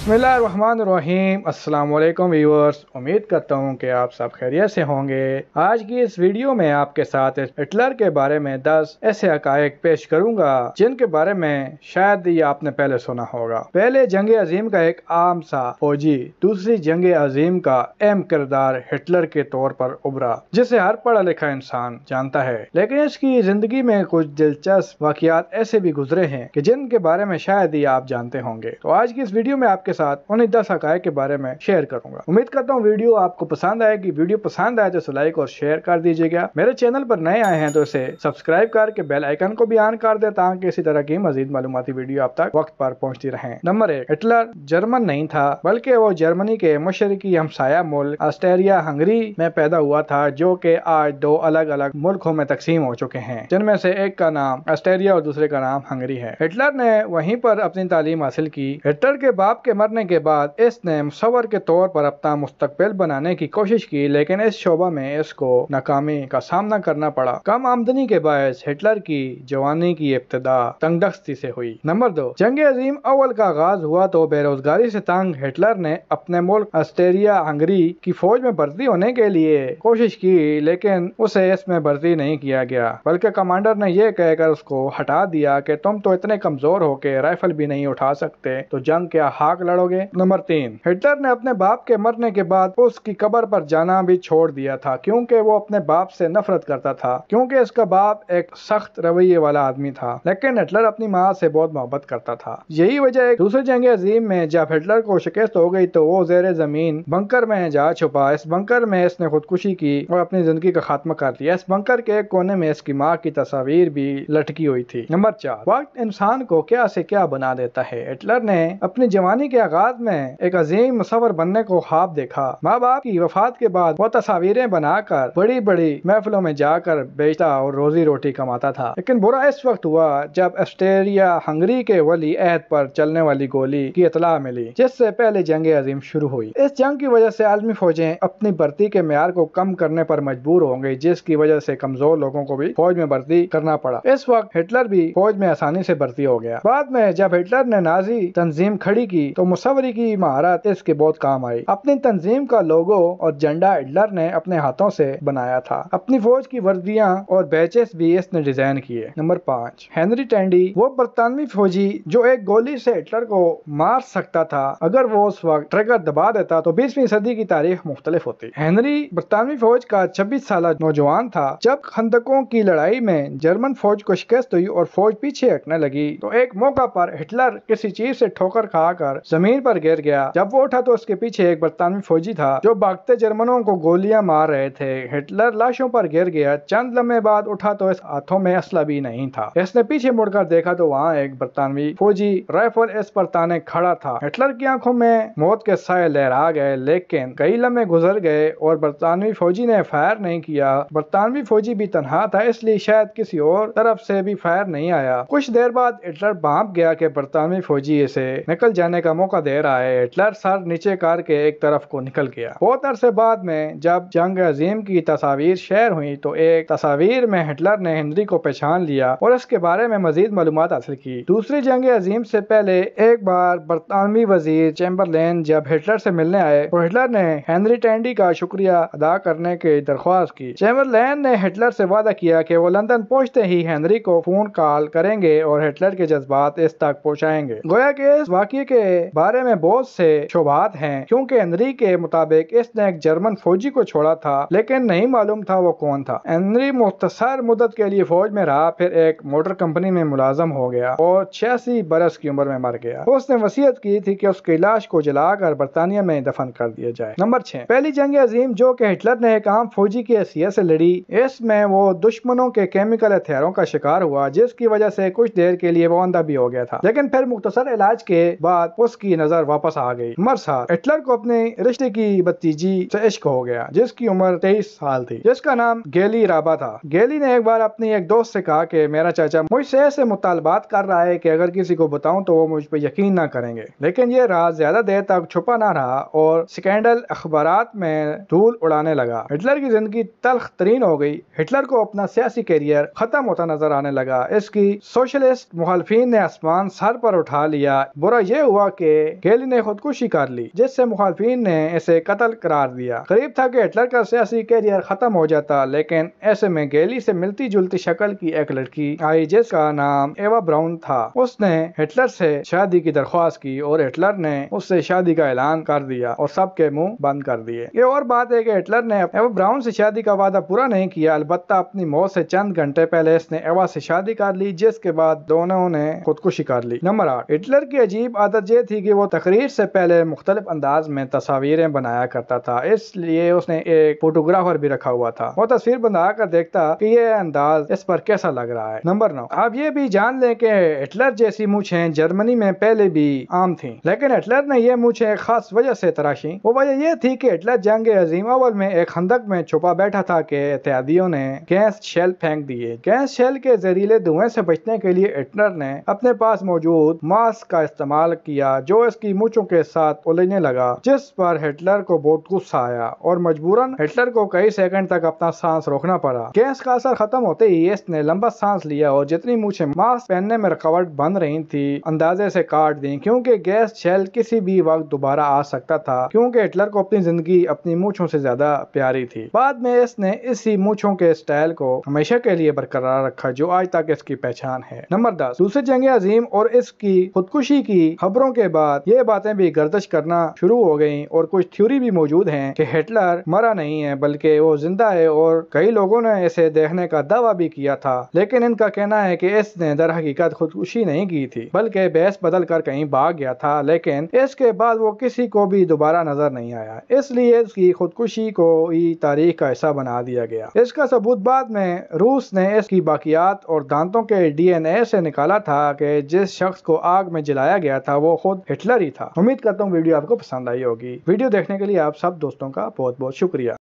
बिस्मिल्लाहिर्रहमानिर्रहीम। अस्सलाम वालेकुम व्यूअर्स, उम्मीद करता हूँ कि आप सब खैरियत से होंगे। आज की इस वीडियो में आपके साथ हिटलर के बारे में 10 ऐसे हकायक पेश करूंगा जिनके बारे में शायद ये आपने पहले सुना होगा। पहले जंग अजीम का एक आम सा फौजी दूसरी जंग अजीम का अहम किरदार हिटलर के तौर पर उभरा, जिसे हर पढ़ा लिखा इंसान जानता है। लेकिन इसकी जिंदगी में कुछ दिलचस्प वाकयात ऐसे भी गुजरे हैं कि जिनके बारे में शायद ही आप जानते होंगे। तो आज की इस वीडियो में आपके साथ उन्हीं 10 हकायक के बारे में शेयर करूंगा। उम्मीद करता हूँ वीडियो आपको पसंद आएगी। वीडियो पसंद आए तो लाइक और शेयर कर दीजिएगा। मेरे चैनल पर नए आए हैं तो इसे सब्सक्राइब करके बेल आइकन को भी ऑन कर दे ताकि इसी तरह की मजीद मालूमाती वीडियो आप तक वक्त पर पहुंचती रहे। नंबर 1, हिटलर जर्मन नहीं था बल्कि वो जर्मनी के मशरकी हमसाया मुल्क ऑस्ट्रिया हंगरी में पैदा हुआ था, जो कि आज 2 अलग अलग मुल्कों में तकसीम हो चुके हैं, जिनमें से एक का नाम ऑस्ट्रिया और दूसरे का नाम हंगरी है। हिटलर ने वहीं पर अपनी तालीम हासिल की। हिटलर के बाप के मरने के बाद इसने मुसव्वर के तौर पर अपना मुस्तकबिल बनाने की कोशिश की, लेकिन इस शोबा में इसको नाकामी का सामना करना पड़ा। कम आमदनी के बायस हिटलर की जवानी की इब्तिदा तंगदस्ती से हुई। नंबर 2, जंग अजीम अव्वल का आगाज हुआ तो बेरोजगारी से तंग हिटलर ने अपने मुल्क ऑस्ट्रिया हंगरी की फौज में भर्ती होने के लिए कोशिश की, लेकिन उसे इसमें भर्ती नहीं किया गया, बल्कि कमांडर ने यह कहकर उसको हटा दिया कि तुम तो इतने कमजोर हो के राइफल भी नहीं उठा सकते, तो जंग क्या हाक लड़ोगे। नंबर 3, हिटलर ने अपने बाप के मरने के बाद उसकी कब्र पर जाना भी छोड़ दिया था, क्योंकि वो अपने बाप से नफरत करता था, क्योंकि इसका बाप एक सख्त रवैये वाला आदमी था। लेकिन हिटलर अपनी माँ से बहुत मोहब्बत करता था। यही वजह है दूसरे जंग अजीम में जब हिटलर को शिकस्त हो गई तो वो जेर जमीन बंकर में जा छुपा। इस बंकर में इसने खुदकुशी की और अपनी जिंदगी का खात्मा कर लिया। इस बंकर के एक कोने में इसकी माँ की तस्वीर भी लटकी हुई थी। नंबर 4, वक्त इंसान को क्या से क्या बना देता है। हिटलर ने अपनी जवानी के आगाज में एक अजीम मुसव्वर बनने को ख्वाब देखा। माँ बाप की वफात के बाद वो तस्वीरें बनाकर बड़ी बड़ी महफिलों में जाकर बेचता और रोजी रोटी कमाता था। लेकिन बुरा इस वक्त हुआ जब ऑस्ट्रिया हंगरी के वली अहद पर चलने वाली गोली की इतला मिली, जिससे पहले जंग अजीम शुरू हुई। इस जंग की वजह से आलमी फौजें अपनी भर्ती के मेयार को कम करने पर मजबूर हो गई, जिसकी वजह से कमजोर लोगों को भी फौज में भर्ती करना पड़ा। इस वक्त हिटलर भी फौज में आसानी से भर्ती हो गया। बाद में जब हिटलर ने नाजी तंजीम खड़ी की तो मुसव्वरी की महारत इसके बहुत काम आई। अपनी तंजीम का लोगो और झंडा हिटलर ने अपने हाथों से बनाया था। अपनी फौज की वर्दियां और बैचेस भी इसने डिजाइन किए। नंबर 5, हेनरी टैंडी, वो बरतानवी फौजी जो एक गोली से हिटलर को मार सकता था। अगर वो उस वक्त ट्रिगर दबा देता तो 20वीं सदी की तारीख मुख्तलिफ होती। हेनरी बरतानवी फौज का 26 साल नौजवान था। जब खंदकों की लड़ाई में जर्मन फौज को शिकस्त हुई और फौज पीछे हटने लगी तो एक मौका पर हिटलर किसी चीज से ठोकर खाकर जमीन पर गिर गया। जब वो उठा तो उसके पीछे एक बरतानवी फौजी था जो भागते जर्मनों को गोलियां मार रहे थे। हिटलर लाशों पर गिर गया। चंद लम्हे बाद उठा तो इस हाथों में असला भी नहीं था। इसने पीछे मुड़कर देखा तो वहाँ एक बरतानवी फौजी राइफल इस पर ताने खड़ा था। हिटलर की आंखों में मौत के साए लहरा गए, लेकिन कई लम्हे गुजर गए और बरतानवी फौजी ने फायर नहीं किया। बरतानवी फौजी भी तनहा था, इसलिए शायद किसी और तरफ से भी फायर नहीं आया। कुछ देर बाद हिटलर भांप गया कि बरतानवी फौजी इसे निकल जाने का मौका दे रहा है। हिटलर सर नीचे करके एक तरफ को निकल गया। बहुत अरसे बाद में जब जंग अजीम की तस्वीर शेयर हुई तो एक तस्वीर में हिटलर ने हेनरी को पहचान लिया और इसके बारे में मजीद मालूमात हासिल की। दूसरी जंग अजीम से पहले एक बार बरतानवी वजीर चैम्बरलेन जब हिटलर से मिलने आए तो हिटलर ने हेनरी टैंडी का शुक्रिया अदा करने की दरख्वास्त की। चैम्बरलेन ने हिटलर से वादा किया कि वो लंदन पहुंचते ही हेनरी को फोन कॉल करेंगे और हिटलर के जज्बात इस तक पहुंचाएंगे। गोया के इस वाकये के बारे में बहुत से शुबहात हैं, क्योंकि हेनरी के मुताबिक इसने एक जर्मन फौजी को छोड़ा था, लेकिन नहीं मालूम था वो कौन था। हेनरी मुख्तसर मुद्दत के लिए फौज में रहा, फिर एक मोटर कंपनी में मुलाजम हो गया और 86 बरस की उम्र में मर गया। उसने वसीयत की थी कि उसकी लाश को जलाकर बरतानिया में दफन कर दिया जाए। नंबर 6, पहली जंग अजीम जो कि हिटलर ने एक आम फौजी की हैसियत से लड़ी। इसमें वो दुश्मनों के केमिकल हथियारों का शिकार हुआ, जिसकी वजह से कुछ देर के लिए वो अंधा भी हो गया था, लेकिन फिर मुख्तसर इलाज के बाद उसकी नजर वापस आ गई। नंबर 7, हिटलर को अपने रिश्ते की भतीजी से इश्क हो गया, जिसकी उम्र 23 साल थी, जिसका नाम गेली राबा था। गेली ने एक बार अपनी एक दोस्त से कहा कि मेरा चाचा मुझसे ऐसे मुतालबात कर रहा है कि अगर किसी को बताऊं तो वो मुझ पर यकीन ना करेंगे। लेकिन ये राज ज्यादा देर तक छुपा ना रहा और स्कैंडल अखबारात में धूल उड़ाने लगा। हिटलर की जिंदगी तल्ख तरीन हो गई। हिटलर को अपना सियासी कैरियर खत्म होता नजर आने लगा। इसकी सोशलिस्ट मुखालफीन ने आसमान सर पर उठा लिया। बुरा यह हुआ कि گیلی نے خودکشی کر لی، جس سے مخالفین نے اسے قتل قرار دیا۔ قریب تھا کہ ہٹلر کا سیاسی کیریئر ختم ہو جاتا، لیکن ایسے میں گیلی سے ملتی جلتی شکل کی ایک لڑکی آئی جس کا نام ایوا براؤن تھا۔ اس نے ہٹلر سے شادی کی درخواست کی اور ہٹلر نے اس سے شادی کا اعلان کر دیا اور سب کے منہ بند کر دیے۔ یہ اور بات ہے کہ ہٹلر نے ایوا براؤن سے شادی کا وعدہ پورا نہیں کیا، البتہ اپنی موت سے چند گھنٹے پہلے اس نے ایوا سے شادی کر لی، جس کے بعد دونوں نے خودکشی کر لی۔ نمبر 8، ہٹلر کی عجیب عادت یہ تھی کہ وہ تقریر سے پہلے مختلف انداز میں تصاویریں بنایا کرتا تھا، اس لیے اس نے ایک فوٹوگرافر بھی رکھا ہوا تھا۔ وہ تصویر بنا کر دیکھتا کہ یہ انداز اس پر کیسا لگ رہا ہے۔ نمبر 9، آپ یہ بھی جان لیں کہ ہٹلر جیسی مونچھیں جرمنی میں پہلے بھی عام تھیں، لیکن ہٹلر نے یہ مونچھیں ایک خاص وجہ سے تراشیں۔ وہ وجہ یہ تھی کہ ہٹلر جنگ عظیم اول میں ایک خندق میں چھپا بیٹھا تھا کہ اتحادیوں نے گیس شیل پھینک دیے۔ گیس شیل کے زہریلے دھوئیں سے بچنے کے لیے ہٹلر نے اپنے پاس موجود ماسک کا استعمال کیا، جو اس کی مونچھوں کے ساتھ الجھنے لگا، جس پر ہٹلر کو بہت غصہ آیا اور مجبوراً ہٹلر کو کئی سیکنڈ تک اپنا سانس روکنا پڑا۔ گیس کا اثر ختم ہوتے ہی اس نے لمبا سانس لیا اور جتنی مونچھیں ماسک پہننے میں رکاوٹ بن رہی تھی اندازے سے کاٹ دیں، کیونکہ گیس شیل کسی بھی وقت دوبارہ آ سکتا تھا، کیونکہ ہٹلر کو اپنی زندگی اپنی مونچھوں سے زیادہ پیاری تھی۔ بعد میں اس نے اسی مونچھوں کے سٹائل کو ہمیشہ کے لیے برقرار رکھا، جو آج تک اس کی پہچان ہے۔ نمبر 10، دوسری جنگ عظیم اور اس کی خودکشی کی خبروں کے بعد یہ باتیں بھی گردش کرنا شروع ہو گئیں اور کچھ تھیوری بھی موجود ہیں کہ ہٹلر مرا نہیں ہے بلکہ وہ زندہ ہے، اور کئی لوگوں نے اسے دیکھنے کا دعویٰ بھی کیا تھا، لیکن ان کا کہنا ہے کہ اس نے در حقیقت خودکشی نہیں کی تھی بلکہ بھیس بدل کر کہیں بھاگ گیا تھا، لیکن اس کے بعد وہ کسی کو بھی دوبارہ نظر نہیں آیا، اس لیے اس کی خودکشی کو ہی تاریخ کا حصہ بنا دیا گیا۔ اس کا ثبوت بعد میں روس نے اس کی باقیات اور دانتوں کے DNA سے نکالا تھا کہ جس شخص کو آگ میں جلایا گیا تھا وہ خود ہٹلر ہی تھا۔ امید کرتا ہوں ویڈیو آپ کو پسند آئی ہوگی۔ ویڈیو دیکھنے کے لیے آپ سب دوستوں کا بہت بہت شکریہ۔